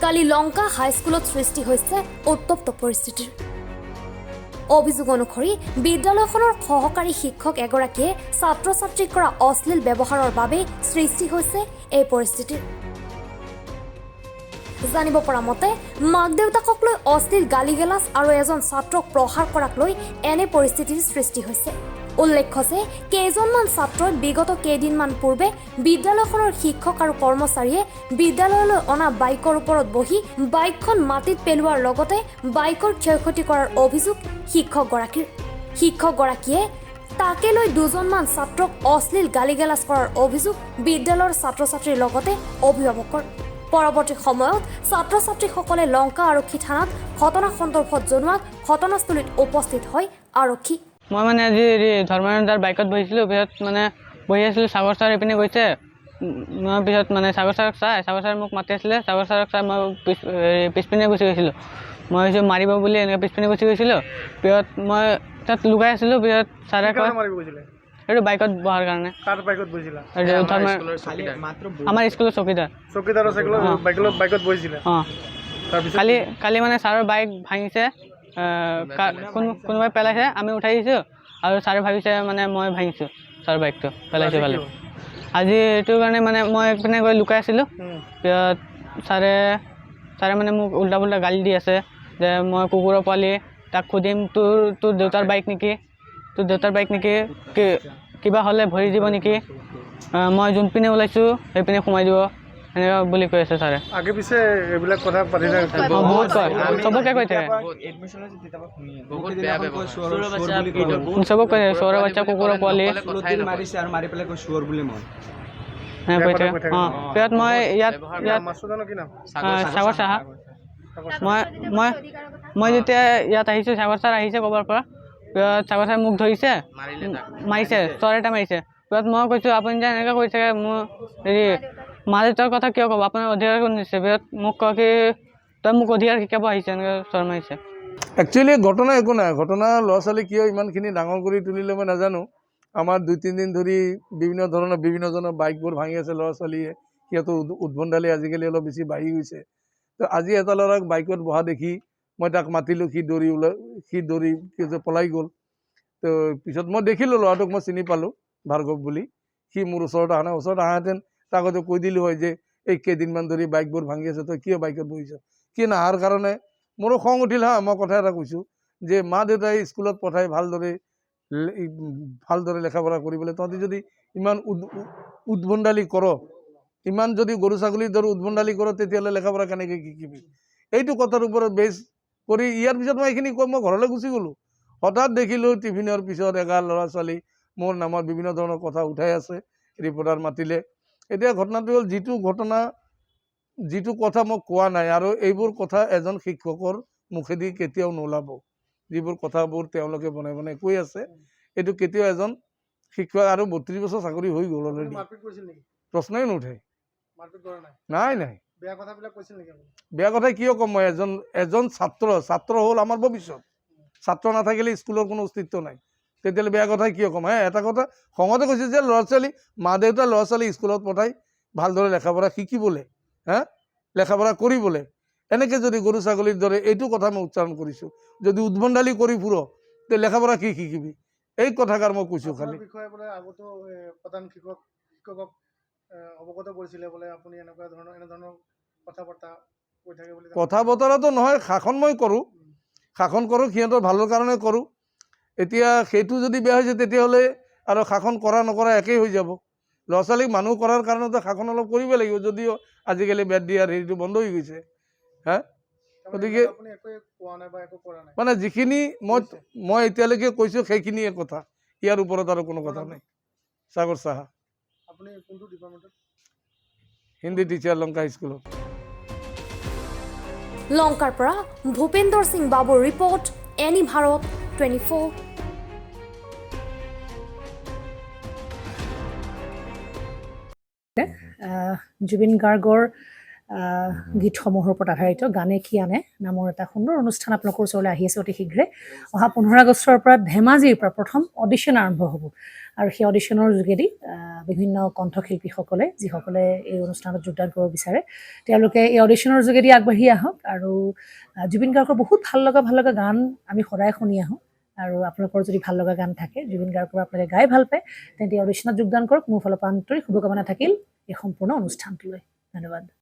কালি লংকা হাইস্কুলত সৃষ্টি হৈছে উত্তপ্ত পৰিস্থিতিৰ অভিযোগ অনুসৰি বিদ্যালয়খনৰ সহকাৰী শিক্ষক এগৰাকীয়ে ছাত্ৰ ছাত্ৰীক কৰা অশ্লীল ব্যৱহাৰৰ বাবে সৃষ্টি হৈছে এই পৰিস্থিতিৰ জানিব পৰা মতে মাক দেউতাকক লৈ অশ্লীল গালিগালাজ আৰু এজন ছাত্ৰক প্ৰহাৰ কৰাক লৈ এনে পৰিস্থিতিৰ সৃষ্টি হৈছে উল্লেখ্য যে কেইজনমান ছাত্ৰই বিগত কেইদিনমান পূৰ্বে বিদ্যালয়খনৰ শিক্ষক আৰু কৰ্মচাৰীয়ে বিদ্যালয়লৈ অনা বাইকৰ ওপৰত বহি বাইকখন মাটিত পেলোৱাৰ লগতে বাইকৰ ক্ষয়ক্ষতি কৰাৰ অভিযোগ শিক্ষকগৰাকীয়ে তাকে লৈ দুজনমান ছাত্ৰক অশ্লীল গালিগালাজ কৰাৰ অভিযোগ বিদ্যালয়ৰ ছাত্ৰ ছাত্ৰীৰ লগতে অভিভাৱকৰ পৰৱৰ্তী সময়ত ছাত্ৰ ছাত্ৰীসকলে লংকা আৰক্ষী থানাত ঘটনা সন্দৰ্ভত জনোৱাত ঘটনাস্থলীত উপস্থিত হয় আৰক্ষী মই মানে আজি ধৰ্মানন্দৰ বাইকত বহিছিলোঁ পিছত মানে বহি আছিলোঁ সাগৰ ছাৰ এইপিনে গৈছে মই পিছত মানে সাগৰ ছাৰক সাগৰ ছাৰে মোক মাতি আছিলে সাগৰ ছাৰক চাই মই পিছপিনে গুচি গৈছিলোঁ মই ভাবিছোঁ মাৰিব বুলি এনেকৈ পিছপিনে গুচি গৈছিলোঁ পিছত মই তাত লুকাই আছিলোঁ পিছত ছাৰে কয় এইটো বাইকত বহাৰ কাৰণে আমাৰ স্কুলৰ চকীদাৰ অঁ কালি মানে ছাৰৰ বাইক ভাঙিছে কোনোবাই পেলাইছে আমি উঠাই দিছোঁ আৰু ছাৰে ভাবিছে মানে মই ভাঙিছোঁ ছাৰৰ বাইকটো পেলাইছে পালে আজি এইটো কাৰণে মানে মই এইপিনে গৈ লুকাই আছিলোঁ পিছত ছাৰে মানে মোক উল্টা পুল্টা গালি দি আছে যে মই কুকুৰৰ পোৱালি তাক সুধিম তোৰ দেউতাৰ বাইক নেকি কিবা হ'লে ভৰি দিব নেকি মই যোনপিনে ওলাইছোঁ সেইপিনে সোমাই দিব এনেকুৱা বুলি কৈ আছে ছাৰে আগে পিছে এইবিলাক কথা পাতি থাকে বহুত কয় চবকে কৈ থাকে চবক কৈ থাকে চোৰৰ বাচ্চা কুকুৰৰ পোৱালি কৈ থাকে অঁ পিছত মই ইয়াত সাগৰ চাহা মই যেতিয়া ইয়াত আহিছোঁ সাগৰ ছাৰ আহিছে ক'ৰবাৰ পৰা পিছত সাগৰ ছাৰে মোক ধৰিছে মাৰিছে চৰ এটা মাৰিছে পিছত মই কৈছোঁ আপুনি যে এনেকৈ কৈ থাকে মোৰ মা দেউতাৰ কথা কিয় ক'ব আপোনাৰ অধিকাৰ কোন দিছে পিছত মোক কয় কি তই মোক অধিকাৰ শিকাব আহিছে এনেকৈ চৰ মাৰিছে একচুৱেলি ঘটনা একো নাই ঘটনা ল'ৰা ছোৱালী কিয় ইমানখিনি ডাঙৰ কৰি তুলিলে মই নাজানো আমাৰ 2-3 দিন ধৰি বিভিন্নজনৰ বাইকবোৰ ভাঙি আছে ল'ৰা ছোৱালীয়ে সিহঁতৰ উদ্ভণ্ডালি আজিকালি অলপ বেছি বাঢ়ি গৈছে তো আজি এটা ল'ৰাক বাইকত বহা দেখি মই তাক মাতিলোঁ সি দৌৰি পলাই গ'ল তো পিছত মই দেখিলোঁ ল'ৰাটোক মই চিনি পালোঁ ভাৰ্গৱ বুলি সি মোৰ ওচৰত অহাহেঁতেন তাক হয়তো কৈ দিলোঁ হয় যে এই কেইদিনমান ধৰি বাইকবোৰ ভাঙি আছে তই কিয় বাইকত বহিছ কি নাহাৰ কাৰণে মোৰো খং উঠিল মই কথা এটা কৈছোঁ যে মা দেউতাই স্কুলত পঠাই ভালদৰে লেখা পঢ়া কৰিবলৈ তহঁতি যদি ইমান উদ্ভণ্ডালি কৰ ইমান যদি গৰু ছাগলীৰ দৰে উদ্ভণ্ডালি কৰ তেতিয়াহ'লে লেখা পঢ়া কেনেকৈ শিকিবি এইটো কথাৰ ওপৰত বেছ কৰি ইয়াৰ পিছত মই এইখিনি কৈ মই ঘৰলৈ গুচি গ'লোঁ হঠাৎ দেখিলোঁ টিফিনৰ পিছত এগাল ল'ৰা ছোৱালী মোৰ নামত বিভিন্ন ধৰণৰ কথা উঠাই আছে ৰিপৰ্টাৰ মাতিলে এতিয়া ঘটনাটো হ'ল যিটো কথা মই কোৱা নাই আৰু এইবোৰ কথা এজন শিক্ষকৰ মুখেদি কেতিয়াও নোলাব যিবোৰ কথাবোৰ তেওঁলোকে বনাই কৈ আছে এইটো কেতিয়াও এজন শিক্ষক আৰু 32 বছৰ চাকৰি হৈ গ'ল অলৰেডি প্ৰশ্নই নুঠে নাই বেয়া কথা কিয় ক'ম মই এজন ছাত্ৰ হ'ল আমাৰ ভৱিষ্যত ছাত্ৰ নাথাকিলে স্কুলৰ কোনো অস্তিত্ব নাই তেতিয়াহ'লে বেয়া কথা কিয় ক'ম এটা কথা খঙতে কৈছে যে মা দেউতা ল'ৰা ছোৱালী স্কুলত পঠাই ভালদৰে লেখা পঢ়া শিকিবলৈ লেখা পঢ়া কৰিবলৈ এনেকৈ যদি গৰু ছাগলীৰ দৰে এইটো কথা মই উচ্চাৰণ কৰিছোঁ যদি উদ্ভণ্ডালি কৰি ফুৰ তে লেখা পঢ়া কি শিকিবি এই কথাষাৰ মই কৈছোঁ খালি কথা বতৰাটো নহয় শাসন মই কৰোঁ সিহঁতৰ ভালৰ কাৰণে কৰোঁ এতিয়া সেইটো যদি বেয়া হৈছে তেতিয়াহ'লে আৰু শাসন কৰা নকৰা একেই হৈ যাব ল'ৰা ছোৱালীক মানুহ কৰাৰ কাৰণেতো শাসন অলপ কৰিব লাগিব যদিও আজিকালি বেট দিয়াৰ হেৰিটো বন্ধ হৈ গৈছে গতিকে মানে যিখিনি মই এতিয়ালৈকে কৈছোঁ সেইখিনিয়ে কথা ইয়াৰ ওপৰত আৰু কোনো কথা নাই সাগৰ চাহা হিন্দী টিচাৰ লংকা স্কুলত লংকাৰ পৰা ভূপেন্দৰ সিং বাবুৰ ৰিপৰ্ট এনি ভাৰত 24 জুবিন গাৰ্গৰ গীতসমূহৰ ওপৰত আধাৰিত গানে কি আনে নামৰ এটা সুন্দৰ অনুষ্ঠান আপোনালোকৰ ওচৰলৈ আহি আছে অতি শীঘ্ৰে অহা 15 আগষ্টৰ পৰা ধেমাজিৰ পৰা প্ৰথম অডিশ্যন আৰম্ভ হ'ব আৰু সেই অডিশ্যনৰ যোগেদি বিভিন্ন কণ্ঠশিল্পীসকলে যিসকলে এই অনুষ্ঠানত যোগদান কৰিব বিচাৰে তেওঁলোকে এই অডিশ্যনৰ যোগেদি আগবাঢ়ি আহক আৰু জুবিন গাৰ্গৰ বহুত ভাল লগা গান আমি সদায় শুনি আহোঁ আৰু আপোনালোকৰ যদি ভাল লগা গান থাকে জুবিন গাৰ্গৰ আপোনালোকে গাই ভাল পায় তেন্তে অডিশ্যনত যোগদান কৰক। মোৰ ফালৰ পৰা আন্তৰিক শুভকামনা থাকিল এই সম্পূৰ্ণ অনুষ্ঠানটোলৈ। ধন্যবাদ।